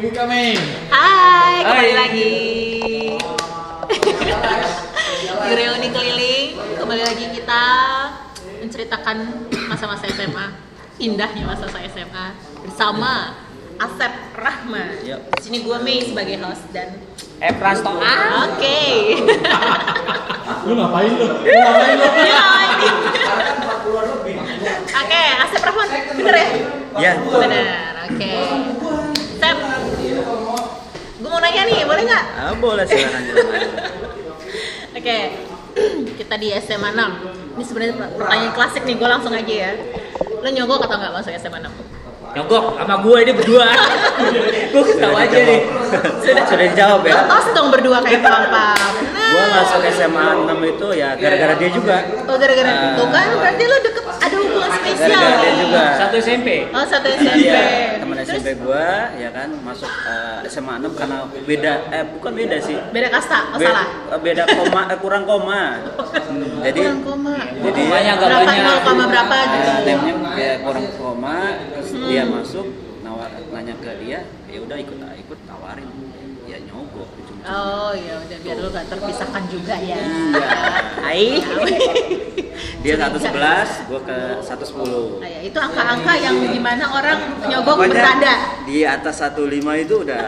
Ibu kami. Hai, kembali lagi. Di reuni keliling, kembali lagi kita menceritakan masa-masa SMA, indahnya masa-masa SMA bersama Asep Rahma. Yuk. Di sini gue Mei sebagai host dan Prasto. Oke. Lu ngapain lu? Ngapain lu? Ya, ini. Oke, Asep Rahman, bener ya? Ya. Bener, oke. Sep, gue mau nanya nih, boleh nggak? Boleh silakan. Oke, kita di SMA 6. Ini sebenarnya pertanyaan klasik nih, gue langsung aja ya. Lo nyogok atau nggak masuk SMA 6? Nyogok sama gue ini berdua. Gue ketawa aja nih. Sudah dijawab ya. Lo tos dong berdua kayak pam-pam. Gue masuk SMA 6 itu ya gara-gara dia juga. Oh, gara-gara itu kan berarti lo deket, ada hubungan spesial Gara-gara dia nih. juga. Satu SMP. Oh, satu Nah, SMP. dia teman Terus SMP gue ya kan masuk SMA 6 karena beda bukan beda sih. beda kasta, oh salah. Beda koma kurang koma. Jadi Kurang koma. jadi Komanya agak Berapa, banyak. 0, berapa gitu. timnya ya kurang koma terus dia masuk nanya ke dia ya udah ikut tawarin ya nyogok ujung-ujungnya. Oh iya, udah biar lu gak terpisahkan juga ya. Iya. Hai. Dia 111, gua ke 110. Nah, ya, itu angka-angka yang dimana orang nyogok Pokoknya bercanda. di atas 15 itu udah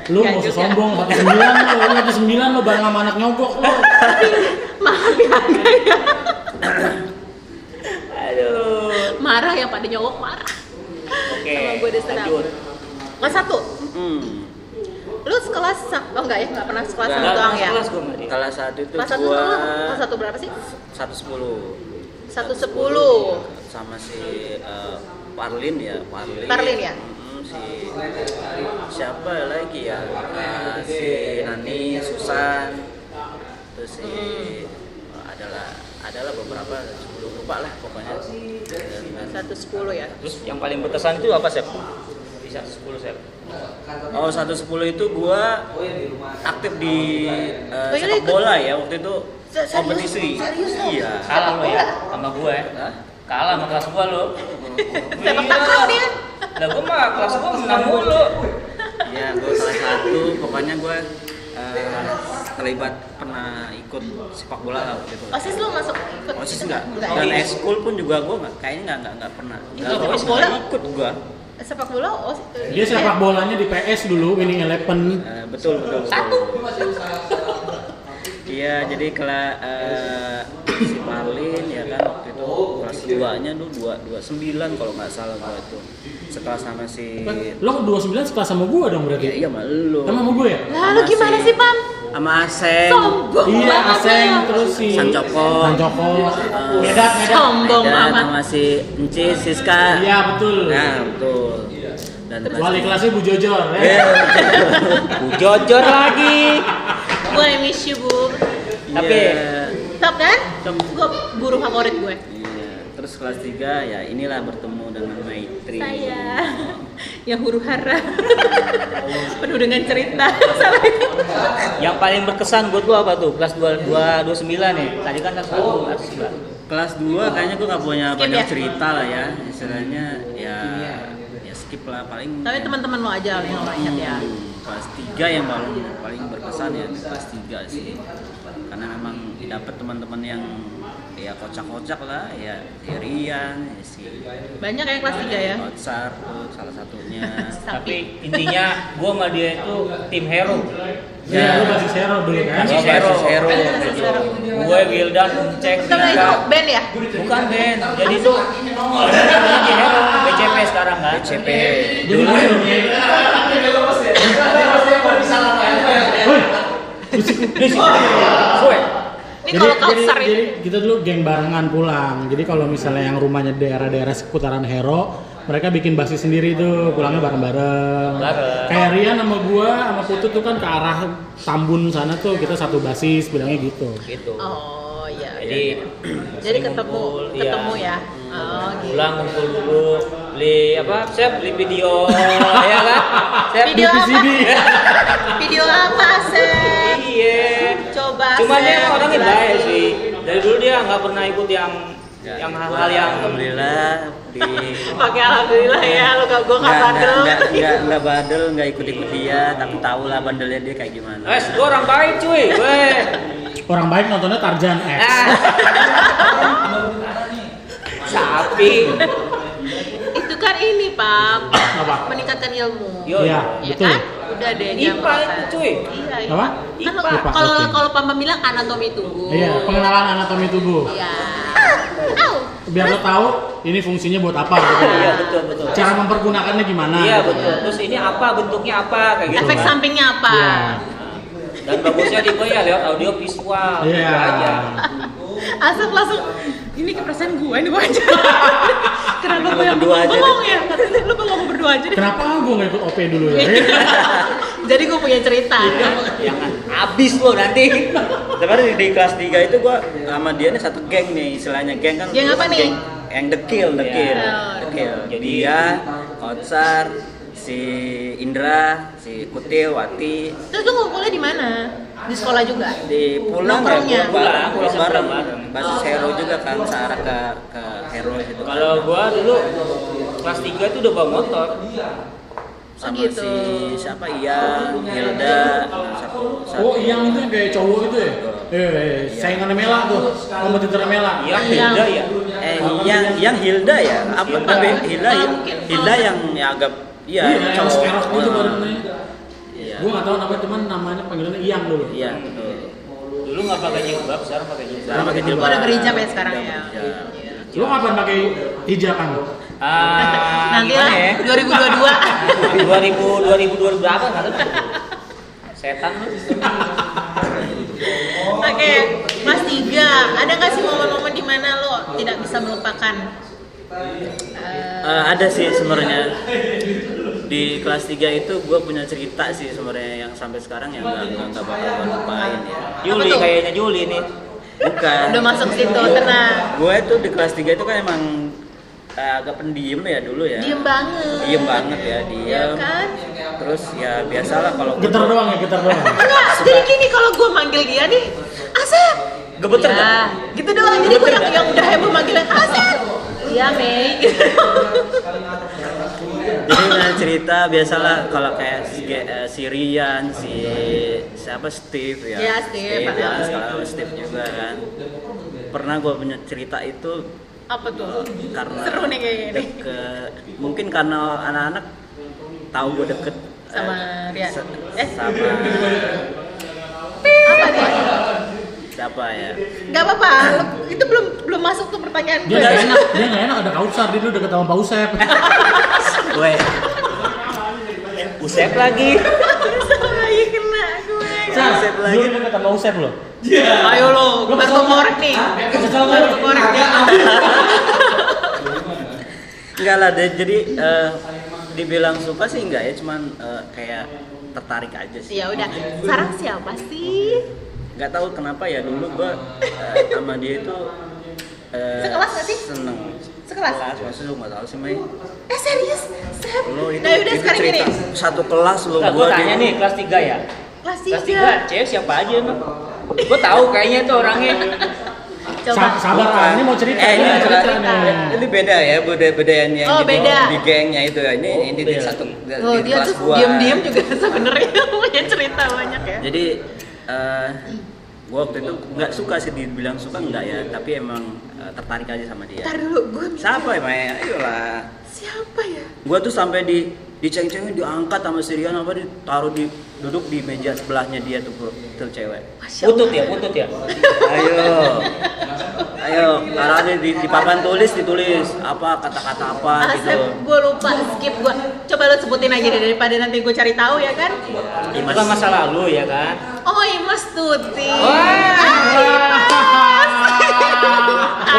Lu Nggak mau juga. sombong 19 lu bareng sama anak nyogok lu. Mahal ya harganya. aduh. Marah yang pada nyogok marah. Oke. Sama gue diserang. Lanjut. Kelas 1. Hmm. Lu sekelas oh enggak ya? Enggak pernah sekelas Enggak, sama doang ya? Kelas gue berarti. Kelas 1 itu Kelas 1 tuh gua lu kelas 1 berapa sih? 110. 110. Sama si Parlin ya, Parlin ya? Siapa lagi ya? Si Nani, Susan. Terus si adalah beberapa sebelum lupa lah pokoknya. 110 ya. Terus yang paling berkesan itu apa, Sep? Bisa 10, Sep. Oh 110 itu gua aktif di Oh, iya, sepak ikut. bola ya waktu itu Serius? kompetisi. Serius lo? Iya. Kalah lo ya bola? sama gue. Hah? Kalah sama kelas gua lo. Sepak takraw nih kan? Lah gua mah kelas gua menang mulu. Iya, gua salah satu. Pokoknya gua terlibat pernah ikut sepak bola lah waktu itu. OSIS lu masuk ikut? OSIS enggak. Enggak. Dan ekskul pun juga gua kayaknya enggak pernah. Itu Nggak, sepak OSIS bola? nggak ikut gua. Sepak bola OSIS. Dia sepak bolanya di PS dulu, Winning Eleven. Betul. Satu. Iya, jadi si Marlin ya kan waktu itu kelas 2-nya tuh 29 kalau nggak salah gua itu. Sekelas sama si Lo 29 sekelas sama gua dong berarti. iya sama lu. Sama gue ya? Lalu gimana sih, Pam? Sama Aseng. Sombong Iya, banget Aseng ya. terus si Sancoko. Medat. Sombong Dan amat. sama si Enci Siska. Iya, betul. Nah, betul. Dan Wali kelasnya Bu Jojor ya. Iya. Jojor lagi. Gue miss you, Bu. Tapi Top kan? Top. Gue guru favorit gue. Iya, terus kelas 3 ya inilah bertemu dengan Maitri. Saya yang huru hara. Penuh dengan cerita. Salah itu. yang paling berkesan buat gua apa tuh? Kelas 229 nih. Tadi kan kelas 1 Kelas 2 kayaknya gue nggak punya Skip banyak ya? cerita lah ya. Istilahnya ya skip lah paling. Tapi teman-teman lo aja yang lo ingat ya. Kelas 3 yang paling berkesan ya di kelas 3 sih. Karena memang dapat teman-teman yang ya kocak-kocak lah ya Rian, ya si Banyak yang kelas 3 ya. Otsar tuh salah satunya. Tapi intinya gua sama dia itu tim hero. Iya, lu masih Zero dulu kan. Masih Basis hero. hero. Gue Wildan, Uncek, Setelah itu Dika. band ya? Bukan band. Jadi tuh lagi hero BCP sekarang kan. BCP. Dulu Ini kalau Kautsar jadi ini. kita dulu geng barengan pulang. Jadi kalau misalnya yang rumahnya daerah-daerah seputaran Hero, mereka bikin basis sendiri tuh, pulangnya bareng-bareng. Bareng. Kayak Rian sama gua sama Putut tuh kan ke arah Tambun sana tuh kita satu basis, bilangnya gitu. Gitu. Oh iya. Jadi Jadi sering ketemu ngumpul, ya. Oh gitu. Pulang ngumpul dulu, beli apa? Sep, beli video, ya kan? Sep, Video apa? VCD. Video apa, Sep? Iya. Coba Cuma dia Sep, orangnya jelasin. baik sih. Dari dulu dia nggak pernah ikut yang Nggak. Yang Gua hal-hal yang alhamdulillah di Pakai alhamdulillah ya, lo gak gue nggak bandel. nggak badel, nggak ikut dia, tapi tahu lah bandelnya dia kayak gimana. gua orang baik cuy. Weh. Orang baik nontonnya Tarzan X. Ah. Sapi. Itu kan ini Pak, Apa? meningkatkan ilmu. Yo. Iya, Ya betul. kan? Udah deh jam IPA itu makan. cuy. Iya, iya. Apa? Kan IPA. kalau Oke. kalau Pamba bilang anatomi tubuh. Iya, pengenalan anatomi tubuh. Iya. Biar lo tahu ini fungsinya buat apa gitu. Iya, betul betul. Cara mempergunakannya gimana? Iya gitu. betul. Terus ini apa bentuknya apa kayak gitu. Efek kan? sampingnya apa? Iya. Dan bagusnya di gua ya lewat audio visual Iya. gitu aja. Asal langsung ini keperasaan gue ini gue aja. Kenapa gue yang berdua aja bengong ya? Katanya lu ngomong berdua aja deh. Kenapa gue nggak ikut OP dulu ya? Jadi gue punya cerita. Jangan habis lo nanti. Sebenarnya di kelas 3 itu gua sama dia nih satu geng nih, istilahnya geng kan. Geng apa nih? Geng yang dekil. Iya. Dekil. Jadi Dia, Kotsar, si Indra, si Kutil, Wati, Terus lu ngumpulnya di mana? Di sekolah juga? di pulang Nongkrongnya? pulang bareng. Bareng. Basis Hero juga kan, searah ke Hero gitu. kalau gua dulu kelas 3 itu udah bawa motor. sama gitu. si siapa Iya, Hilda, satu. Oh, yang itu yang kayak cowok itu ya? Saingannya Mela tuh, kompetitornya Mela. Iya, Yang- beda ya. Yang Hilda ya? Apa Hilda. tapi Hilda Mungkin. Hilda yang agak Iya, yang cowok. sekarang itu badannya. Iya. Gue nggak tahu namanya, cuman namanya panggilannya Iyang dulu. Iya, betul. Dulu nggak pakai jilbab, sekarang pakai jilbab. Sekarang pakai jilbab. Gua udah berhijab ya sekarang ya. Iya. Lu kapan pakai hijab kan? Nanti lah, gimana ya? 2022. 2000 berapa nggak tahu. Setan lu. Oke, kelas 3. Ada nggak sih momen-momen di mana lo tidak bisa melupakan? Ada sih sebenarnya di kelas 3 itu gue punya cerita sih sebenarnya yang sampai sekarang yang nggak bakal gue lupain ya. Juli tuh? kayaknya Juli nih. Bukan. Udah masuk situ, tenang. Gue itu di kelas 3 itu kan emang agak pendiam ya dulu ya. Diem banget. Diem banget ya, Ya diem. kan? Terus ya biasalah kalau gua Gitar tuh- doang ya, gitar doang. Enggak, jadi gini kalau gue manggil dia nih, Asep. Gemeter ya, nggak? gitu doang. Jadi gue Gemeter yang udah heboh manggilnya Asep. Iya, Mei. Jadi cerita biasalah kalau kayak si Rian, siapa Steve ya. Iya, Steve. ya, sekarang Steve juga kan. Pernah gue punya cerita itu Apa tuh? karena Seru nih kayaknya nih. mungkin karena anak-anak tahu gue deket Sama Rian. sama Apa nih? siapa ya. Gak apa-apa, itu belum masuk tuh pertanyaan Dia gue. nggak enak, dia nggak enak ada Kautsar, dia dulu deket sama Pak Usep. Gue Usep lagi. Iya kena gue. Usep lagi. Dulu deket sama Usep loh. Ayo lo, baru ngorek nih. Baru ngorek nih. Enggak lah deh, jadi dibilang suka sih enggak ya, cuman kayak tertarik aja sih. Ya udah, sekarang siapa sih? Nggak tahu kenapa ya dulu gua sama dia itu Sekelas nggak sih? seneng. Sekelas? Maksudnya lu nggak tahu sih Mei. Serius? Sep? Lo itu, Nah udah itu sekarang gini. cerita satu kelas lo. Nah, gua tanya nih kelas 3 ya. Kelas Kelas 3. 3 cewek siapa aja emang? Gua tahu kayaknya tuh orangnya. Coba. Sabar ah, ini mau cerita. ini, mau cerita cerita. nih. ini beda ya budayanya yang Oh, di, beda. di gengnya itu ya. Ini di beda. satu Oh, di dia kelas tuh gua. diam-diam juga sebenarnya punya cerita banyak ya. Jadi gua waktu itu nggak suka sih, dibilang suka enggak ya, tapi emang tertarik aja sama dia. Ntar dulu, gue Siapa ya Mei? Ayolah. siapa ya? Gua tuh sampai diceng-cengin, diangkat sama si Rian, apa ditaruh duduk di meja sebelahnya dia tuh cewek. Masya Allah. Putut ya. Ayo taruh aja di papan tulis, ditulis apa kata-kata apa Asep, gitu. gue lupa, skip gue. Coba lo sebutin aja deh daripada nanti gue cari tahu ya kan? Itu kan masa lalu ya kan. Oh, Imas Tuti. Wah.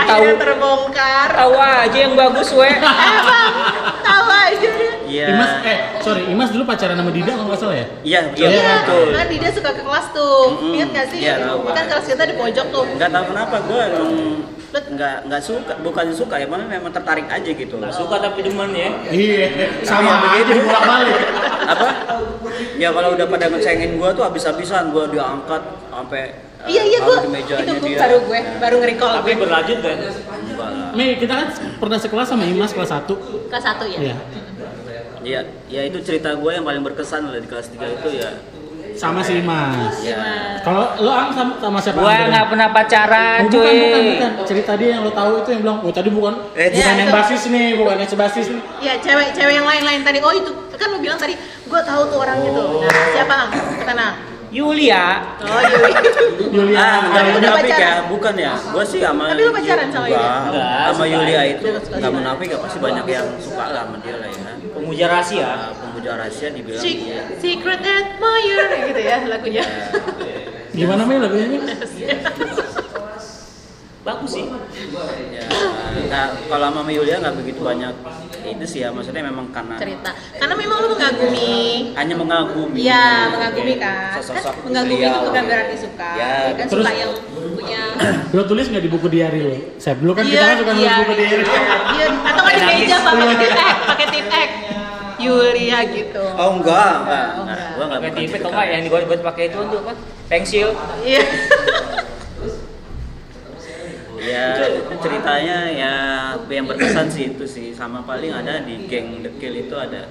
Akhirnya terbongkar. Tahu aja yang bagus we. Emang tahu aja dia. Iya. Imas dulu pacaran sama Dida kalau nggak salah ya? Iya, Iya, Iya, betul. kan Dida suka ke kelas tuh. Mm-mm. Ingat gak sih? Iya, tahu. Kan kelas kita di pojok tuh. Nggak tahu kenapa gue emang nggak suka, bukan suka ya, memang tertarik aja gitu. Nggak suka tapi demen ya. Iya, sama begitu. begitu bolak-balik. Apa? Ya kalau udah pada ngecengin gue tuh habis-habisan, gue diangkat sampai Iya, taruh gue. di mejanya Itu dia. baru gue, baru nge-recall Tapi gue. berlanjut kan. Enggak lah. Mei, kita kan pernah sekelas sama Imas kelas 1. Kelas 1 ya? Iya. Ya, ya itu cerita gue yang paling berkesan lah di kelas 3 itu ya. Sama si Imas. Ya. Kalau lo Ang sama siapa? Gua Ang? nggak pernah pacaran, Oh, cuy. bukan. Cerita dia yang lo tahu itu yang bilang, oh tadi bukan Iya, yang itu. basis nih, bukan yang sebasis nih. Iya, cewek yang lain-lain tadi. Oh itu kan lu bilang tadi, gue tahu tuh orangnya tuh. Nah, siapa Ang? Sana. Yulia. Oh Yuli. Yulia. Tapi Kalau udah munafik pacaran? ya, bukan ya. Gue sih sama Tapi lu pacaran sama Yulia? Enggak, Sama suka. Yulia itu Suka. nggak munafik ya, pasti banyak yang suka lah sama dia lah ya. Pemuja rahasia. Pemuja rahasia dibilang dia. Secret admirer gitu ya lagunya. Gimana Mei lagunya? Mei? Bagus sih. Ya, kalau sama Yulia nggak begitu banyak itu sih ya, maksudnya memang karena Cerita. Karena memang lu mengagumi. hanya mengagumi. Iya, mengagumi kan. Sosok Kan mengagumi itu beliau. bukan berarti suka. Ya, Ya kan terus- suka yang punya. Lo tulis nggak di buku diary lo? Saya dulu kan kita kan suka nulis buku diary. Iya, atau kan di meja pakai tip X. Yulia gitu. Oh enggak. Gua enggak Pakai bukan tipet tipikal. atau enggak yang dibuat pakai itu untuk apa? Pensil. Iya. Ya ceritanya ya yang berkesan sih itu sih, sama paling ada di geng dekil itu ada.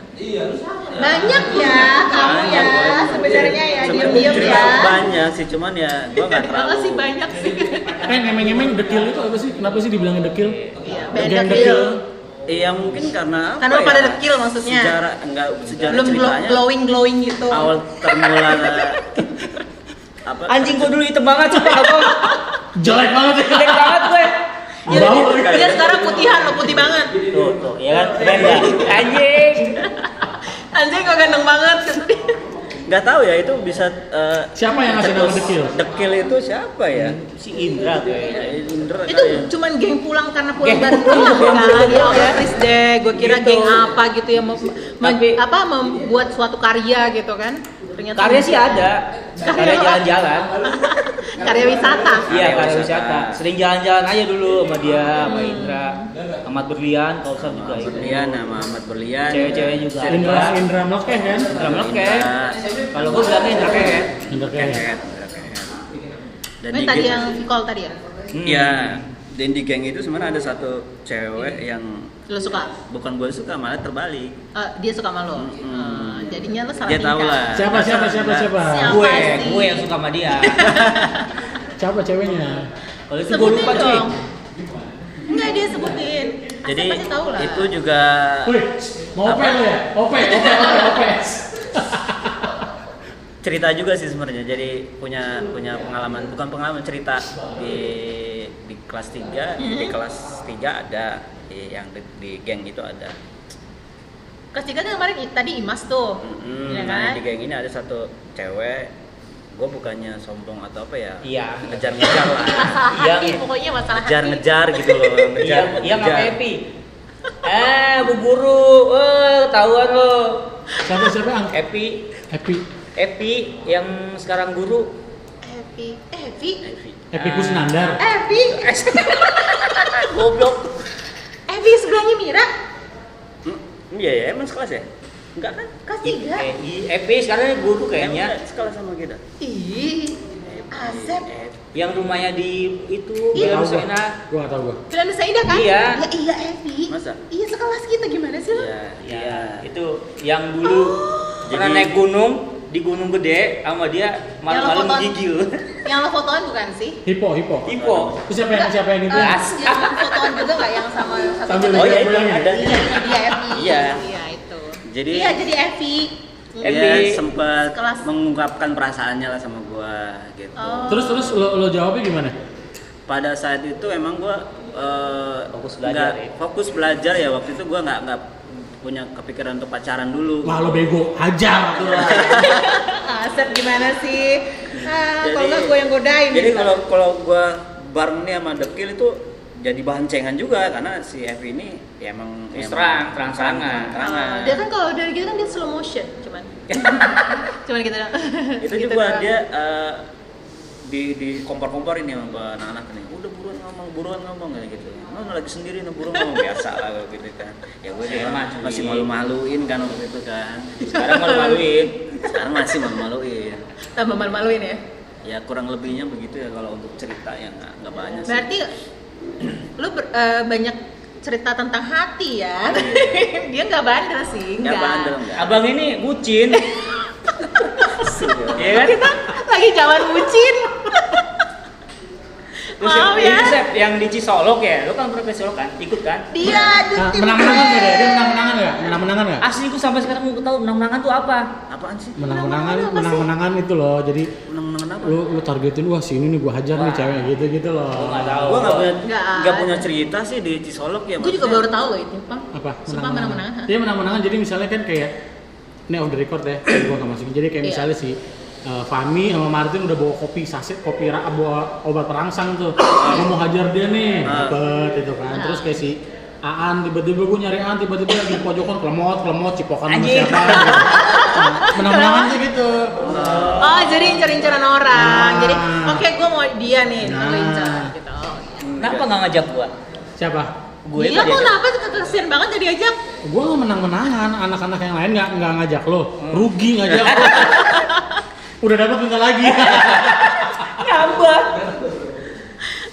Banyak ya kamu ya sebenarnya ya diam-diam cerita ya. banyak sih, cuman ya gua nggak terlalu. Makasih banyak sih. Ngemeng-ngemeng dekil itu apa sih? Kenapa sih dibilangnya dekil? Iya, Geng band dekil. Iya mungkin karena apa Karena ya? pada dekil maksudnya. Sejarah Belum ceritanya glowing gitu. awal termula apa? Anjing gua dulu hitam banget coba enggak gua. Jelek banget ya. Jelek banget gue. Iya, Bau. dia sekarang putihan lo putih banget. Tuh, ya kan? Keren dah. Anjing. Anjing kok ganteng banget kan tadi. Nggak tahu ya itu bisa. Siapa yang ngasih nama dekil? Dekil itu siapa ya? Si Indra tuh ya. Indra Itu kali ya. cuman geng pulang karena pulang Geng bareng pulang, doang kan. geng Ya pulang. please deh, gue kira Gitu. geng apa gitu yang Tapi- membuat suatu karya gitu kan. Ternyata Karya sih ada. Karya apa? jalan-jalan. Karya wisata. Iya, karya wisata. wisata. Sering jalan-jalan aja dulu sama dia, sama Indra, Ahmad Berlian, Kausar juga itu. Berlian nama Ahmad Berlian. Cewek-cewek juga. Indra Melkeh kan? Indra Melkeh. Kalau gua bilangnya Indra Keket. Indra Melkeh. Dan Ini di tadi geng- yang Vicol tadi ya? Iya. Dan di geng itu sebenarnya ada satu cewek yang Lo suka? bukan gue suka, malah terbalik. Dia suka sama lo? Jadinya lo salah Dia tahu tingkah. lah. Siapa? Siapa Gue, sih? gue yang suka sama dia. Siapa ceweknya? Kalau itu gue Sebutin lupa cuy. dong. Enggak, dia sebutin. Asep Jadi pasti tahu lah. itu juga Wih, mau Apa? ope lo ya? Ope. cerita juga sih sebenarnya. Jadi punya pengalaman, bukan pengalaman, cerita di kelas 3, di kelas 3 ada yang di geng itu ada. Kelas 3 kan kemarin tadi Imas tuh. Ya Nah, kan? di geng ini ada satu cewek. Gue bukannya sombong atau apa ya? Iya. Ngejar-ngejar lah. Masalah Iya, hati, iya. pokoknya masalah hati. Ngejar-ngejar gitu loh. Iya nggak happy. Bu guru, ketahuan lo. Siapa Ang? Happy, Happy. Happy yang sekarang guru. Evi. Happy Kusnandar. Evi. Goblok. Evi sebelahnya Mira. Iya ya, emang sekelas ya? Enggak kan? Kelas 3. Happy sekarang guru kayaknya. Emang sekelas sama kita. Ih. Asep. Yang rumahnya di itu Iya. Bilang Sena. Gua nggak tahu gua. Filan Nusa Indah kan? Iya. Ya iya Evi. Masa? Iya sekelas kita gimana sih lo? Iya, Ya, itu yang dulu pernah Jadi- naik gunung di Gunung Gede sama dia malam-malam fotoan. menggigil. Yang lo fotoan bukan sih? Hipo. Tipo. Itu siapa yang itu? Yang fotoan juga nggak yang sama satu Sambil foto? Oh iya, lihat itu ada. Iya, dia Evi. Iya. Iya itu. Jadi Iya jadi Evi. dia Evi. sempat Sekelas. mengungkapkan perasaannya lah sama gua gitu. Oh. Terus lo jawabnya gimana? Pada saat itu emang gua Fokus belajar ya? fokus belajar ya, waktu itu gua nggak punya kepikiran untuk pacaran dulu. Wah lo bego, hajar tuh. Asep gimana sih? Kalau Jadi- nggak gue yang godain. Jadi gitu. kalau gua bareng nih sama Dekil itu jadi bahan cengan juga, karena si Evi ini ya emang Terus emang terang-terangan. terang-terangan. Dia kan kalau dari gitu kan dia slow motion, cuman gitu dong. Itu Gitu juga doang. dia di kompor-kompor ini sama anak-anak nih, udah buruan ngomong kayak gitu. Nah, lagi sendiri nih buruan ngomong biasa lah gitu kan. Ya gue juga Emang, masih cuy. malu-maluin kan waktu itu kan. Sekarang malu-maluin. Sekarang masih malu-maluin. Tambah malu-maluin ya. Ya kurang lebihnya begitu ya kalau untuk cerita yang nggak banyak sih. Berarti lu banyak cerita tentang hati ya. Dia nggak bandel sih, Nggak bandel, nggak. Abang ini bucin. Iya kan? Kita lagi zaman bucin. Terus Maaf yang, ya. ini Sep, yang di Cisolok ya, lu kan pernah ke Cisolok kan? Ikut kan? Dia Nah, tim menang-menangan nggak dia? Dia menang-menangan nggak? Menang-menangan nggak? Asli gue sampai sekarang mau tahu menang-menangan tuh apa? Apaan sih? Menang-menangan itu loh. Jadi Menang-menangan apa? lu targetin, wah si ini nih gua hajar nih cewek gitu loh. Gue nggak tahu. Gue Nggak nggak punya ada. cerita sih di Cisolok ya. Gue juga maksudnya. baru tahu loh itu, Bang. Apa? Sumpah menang-menangan. Iya menang-menangan. Jadi misalnya kan kayak ini on the record ya, gua nggak masukin. Jadi kayak Iya. misalnya si Fahmi sama Martin udah bawa kopi saset, bawa obat perangsang tuh. Gua mau hajar dia nih, dapet itu kan. Terus kayak si Aan tiba-tiba gue nyari Aan tiba-tiba lagi di pojokan kelemot cipokan sama Anjing. siapa gitu. Nah, menang-menangan sih gitu. Oh, jadi incer-inceran orang. Nah. Jadi, oke, gue mau dia nih, Nah. gue incer gitu. Oh, iya. Kenapa nggak ngajak gua? Siapa? Gue Iya, kok kenapa kesian banget gak diajak? Gue nggak menang-menangan, anak-anak yang lain nggak ngajak lo, rugi ngajak lo. Udah dapat minta lagi. Ngambek.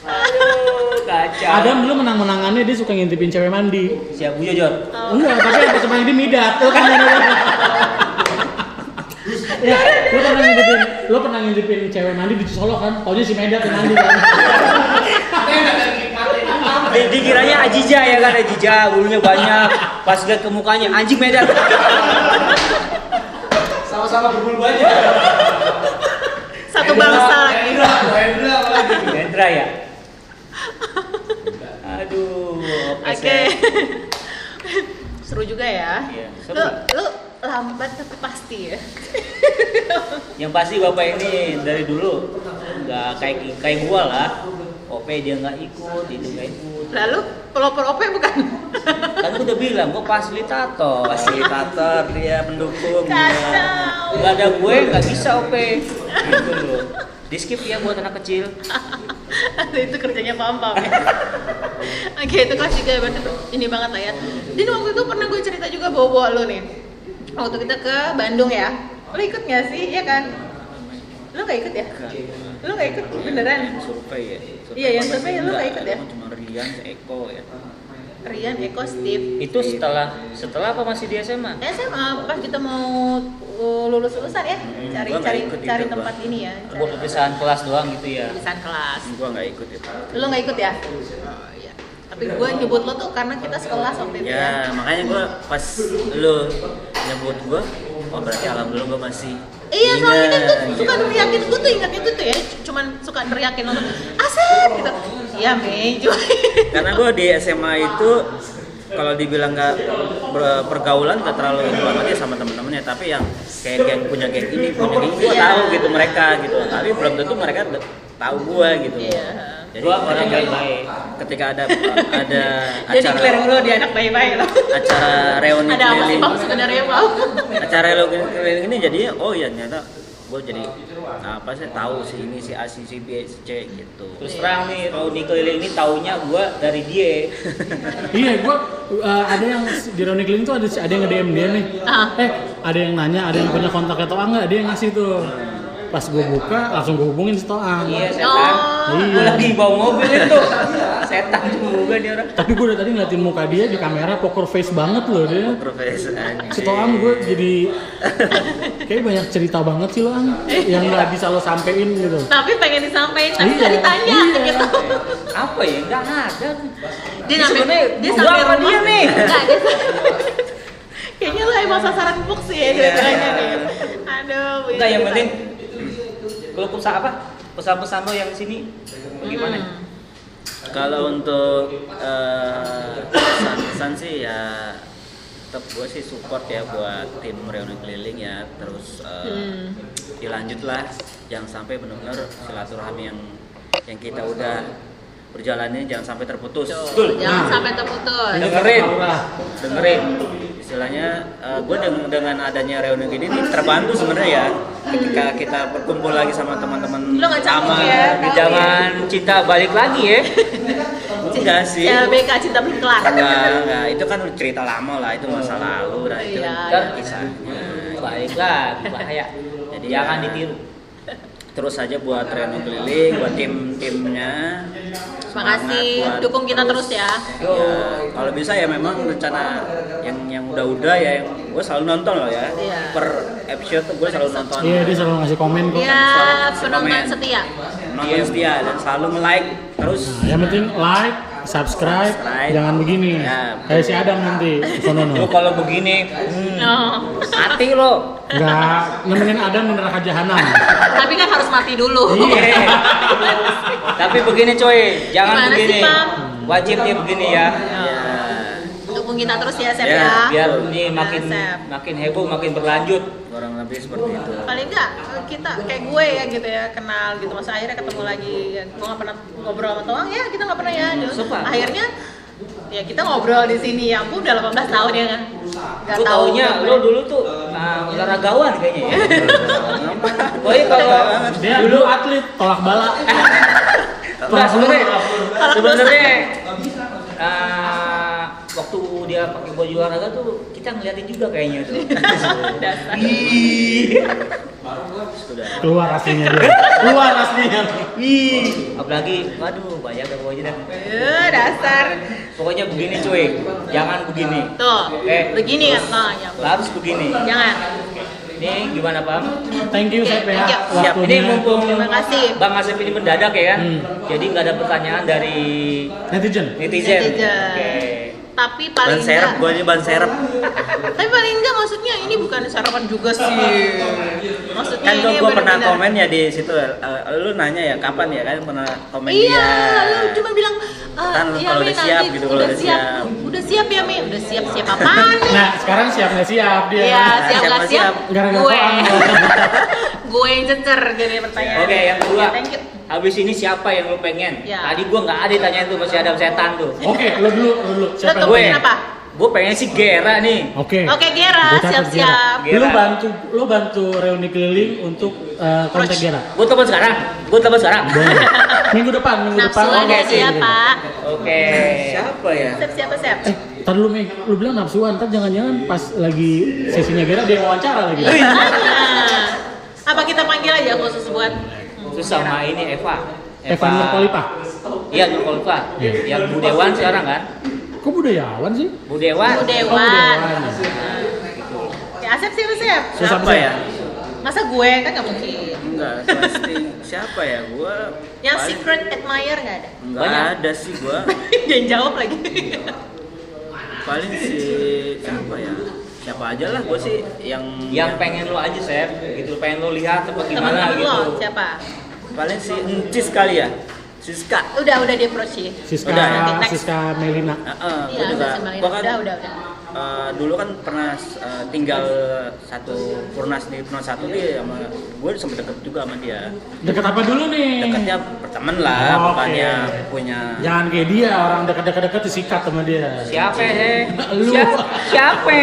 Aduh, kacau. Adam dulu menang-menangannya dia suka ngintipin cewek mandi. Siap Bu Jojor. Enggak, tapi yang pas mandi midat. Lo kan ya, lo pernah ngintipin cewek mandi di Solo kan? Taunya si Medat yang mandi kan. Dikiranya Ajija ya kan, Ajija bulunya banyak. Pas lihat ke mukanya anjing Medan. Sama-sama berbulu banyak. Satu bangsa lagi. Hendra ya. Aduh, Oke. Seru juga ya. Iya, seru. Lu lambat tapi pasti ya. Yang pasti bapak ini dari dulu nggak kayak gua lah. OP dia nggak ikut, itu nggak ikut. Lalu pelopor OP bukan? Kan gua udah bilang gua fasilitator. Fasilitator dia pendukung. Kacau. Nggak ada gue nggak bisa OP. Gitu loh. Di skip ya buat anak kecil. Itu kerjanya pam-pam ya. Oke, itu kelas juga berarti ini banget lah ya. Jadi waktu itu pernah gue cerita juga bawa-bawa lo nih. Waktu kita ke Bandung ya. Lo ikut gak sih? Iya kan? Lo gak ikut ya? Lo gak ikut beneran? Survei ya. Iya, yang survei lu nggak ikut ya? Cuma Rian, Eko ya. Rian, Eko, Steve. Itu setelah apa masih di SMA? SMA pas kita mau lulus-lulusan ya, gua nggak ikut cari itu, tempat Bang. ini ya, Buat perpisahan kelas doang gitu ya. lulusan kelas. Gua nggak ikut itu. Lo nggak ikut ya? Oh, iya. Tapi gue nyebut lo tuh karena kita sekelas waktu itu ya. Ya makanya gua pas lu nyebut gua, oh berarti alhamdulillah gua masih. Iya, soalnya kan tuh ingat, suka gitu. neriakin, gue tuh ingat itu tuh ya, cuman suka neriakin lo tuh, Asep gitu. Iya, Mei, cuma Karena gue di SMA itu kalau dibilang nggak pergaulan nggak terlalu ini banget ya sama temen-temennya, tapi yang kayak geng punya geng ini gue Iya. tahu gitu mereka gitu, tapi belum tentu mereka tahu gue gitu. Iya. Jadi Gua orang ketika- baik-baik. ketika ada Jadi clear acara lo dia anak baik-baik lo. acara reuni Ada apa sih keliling, bang sebenarnya bang? acara reuni keliling ini jadinya oh ya ternyata gue jadi apa sih tahu si ini si A si B si C gitu. Terus terang nih, reuni keliling ini taunya gua dari dia. Iya, gua ada yang di reuni keliling tuh ada yang nge-DM dia nih. Ah. Ada yang nanya, ada yang punya kontaknya Toang nggak? Dia yang ngasih tuh. Pas gue buka, langsung gue hubungin si Toang. Iya, setan. Oh. Iya. Gua lagi bawa mobil itu. Setan juga dia orang. Tapi gue udah tadi ngeliatin muka dia di kamera poker face banget loh dia. Profesor Si Toang gue jadi kayak banyak cerita banget sih lo Ang, yang nggak bisa lo sampein gitu. Tapi pengen disampaikan, tapi Iya, nggak ditanya iya. gitu. Apa ya? Enggak ada. Dia sampai dia gua sampai apa rumah. dia nih? Nggak, dia kayaknya lo emang sasaran empuk sih ya ceritanya nih. Aduh. Enggak, yang penting kalau pesan-pesan lo yang sini gimana? Kalau untuk pesan-pesan sih ya tetap gue sih support ya buat tim reuni keliling ya, terus dilanjut lah, jangan sampai benar-benar silaturahmi yang kita udah berjalannya jangan sampai terputus. Jangan sampai terputus. Dengerin. Istilahnya gue dengan adanya reuni gini nih terbantu sebenarnya ya, ketika kita berkumpul lagi sama teman-teman Lo nggak canggung sama ya? Di zaman cinta balik lagi ya. enggak sih. LBK cinta belum kelar. Enggak, itu kan cerita lama lah, itu masa lalu, nah itu Iya, kan iya. kisahnya. Balik lagi bahaya. Jadi Jangan ya, ditiru. terus aja buat Reuni Keliling, buat tim-timnya. Makasih, dukung kita terus ya. Ya, kalau bisa ya memang rencana yang udah ya, yang gue selalu nonton loh ya. Iya. Per episode tuh gue selalu nonton. Iya, dia selalu ngasih komen kok. Ya, Selalu penonton komen. setia. Nonton setia dan selalu nge-like terus. Nah, yang penting like, subscribe, jangan begini. Ya, Kayak si Adam nanti. Sono Lu kalau begini, Oh. hati lo. Enggak nemenin Adam di neraka jahanam. Tapi kan harus mati dulu. Iya. Tapi begini coy, jangan Gimana sih, begini. Bang? Wajibnya begini ya. Ya. Dukung kita terus ya, Sep Ya, ya. Biar ini makin Sep. makin heboh, makin berlanjut. Kurang lebih seperti itu. Paling enggak kita kayak gue ya gitu ya, kenal gitu, masa akhirnya ketemu lagi ya, gue nggak pernah ngobrol sama Toang ya, kita nggak pernah ya gitu. Sumpah. Akhirnya ya kita ngobrol di sini, ya ampun udah 18 tahun ya kan. Nggak Lu tahu taunya gue. lu dulu tuh olahragawan kayaknya ya. Pokoknya kalau Dia dulu atlet tolak bala. enggak sebenarnya Kalau sebenarnya waktu dia pakai baju olahraga tuh kita ngeliatin juga kayaknya tuh. Dasar. Sudah. Keluar aslinya dia. Keluar aslinya. Apalagi waduh banyak dah pokoknya dah. Dasar. Pokoknya begini cuy, jangan begini. Tuh, Eh. begini kan? Oh, ya. Harus begini. Jangan. Ini gimana Pam? Thank you Sep ya. Thank you. Siap, ini Waktunya. mumpung Terima kasih. Bang Asep ini mendadak ya kan? Jadi nggak ada pertanyaan dari Netizen. netizen. Netizen. Oke. Tapi Ban paling serep, enggak, gue ini ban serep. tapi paling enggak maksudnya ini bukan sarapan juga sih. Maksudnya Kan ini gue pernah benar-benar- komen ya di situ. Lu nanya ya kapan ya kan pernah komen Iya, dia. lu cuma bilang Kan iya, kalau Mi, udah siap nanti gitu, kalau udah siap. Udah siap ya, Mi. Udah siap apaan? Nah, sekarang siap nggak siap dia? Iya, siap siap nggak nggak siap? siap? Gara-gara Gue. Toang. Gue yang cecer jadi pertanyaan. Oke, yang kedua. Ya, thank you. Habis ini siapa yang lu pengen? Ya. Tadi gua nggak ada ditanyain tuh masih Adam setan tuh. Oke, lo dulu. Siapa Lo yang tungguin apa? Gue pengen si Gera nih. Oke. Oke, Gera, Gua catat siap-siap. Gera. Gera. Lu bantu Reuni Keliling untuk kontak Gera. Gue telepon sekarang. Boleh. Minggu depan. Nafsuan Oke, ya dia, gitu. Pak. Oke. Siapa ya? Siap. Ntar dulu Meg, lu bilang nafsuan, ntar jangan-jangan pas lagi sesinya Gera dia wawancara lagi. Nah, apa kita panggil aja khusus buat Terus sama ini Eva. Eva Nurkolipah. Iya Nurkolipah. Iya. Yang Budewan sekarang kan? Kok budayawan sih? Budewan. Budewan. Budewan. Ya, Asep sih, Asep. Siapa ya? Masa gue kan nggak mungkin. Enggak, pasti siapa ya? Gue Yang secret admirer nggak ada. Enggak Banyak. ada sih gue. Jangan jawab lagi. Paling si siapa ya? Siapa aja lah gue sih Yang pengen lo aja Sep, gitu pengen lo lihat apa gimana Temen-temen gitu. lo siapa? paling si Encis kali ya. Siska. Udah di approach sih. Siska, Udah, ya? Next. Siska Melina. Gue Iya, juga. udah sembangin. Gua kan Udah. dulu kan pernah tinggal satu Purnas di Purnas 1 dia sama gue sempet deket juga sama dia. Deket apa dulu nih? Deketnya berteman lah, Oke. bukannya punya. Jangan kayak dia, orang deket-deket disikat sama dia. Siapa he? Lu. Siapa?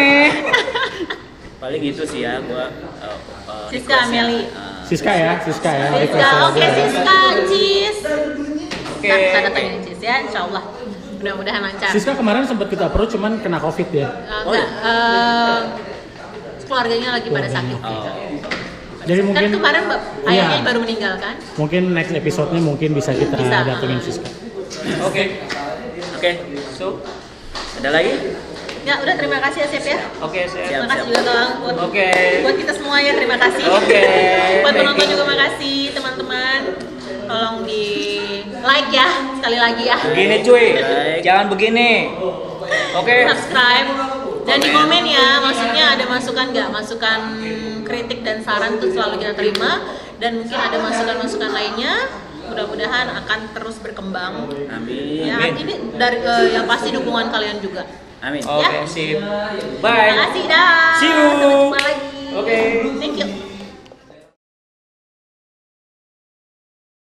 Paling itu sih ya gue. Siska Ameli. Siska ya. Siska, request oke aja. Siska, Cis. Oke. Nah, kita datangin Cis ya, insya Allah. Mudah-mudahan lancar. Siska kemarin sempat kita approach cuman kena covid ya. Enggak, keluarganya lagi pada sakit. Jadi Kan mungkin kemarin Iya. ayahnya baru meninggal kan? mungkin next episode-nya mungkin bisa kita Bisa. datengin Siska. Oke. Oke, So, ada lagi? Ya udah, terima kasih ya Sep ya. oke Sep. Siap. Terima kasih juga Toang buat, Oke. buat kita semua ya, terima kasih. Oke, Buat thank penonton you. juga makasih teman-teman. Tolong di like ya, sekali lagi ya. Begini cuy, Baik. jangan begini. Oke. Subscribe dan di komen ya, maksudnya ada masukan nggak? Masukan kritik dan saran tuh selalu kita terima, dan mungkin ada masukan-masukan lainnya. Mudah-mudahan akan terus berkembang. Amin. Ya, ini dari yang pasti dukungan kalian juga. Amin. Oke, Ya. sip. Terima Bye. kasih dah. See you. Sampai jumpa lagi. Oke. Thank you.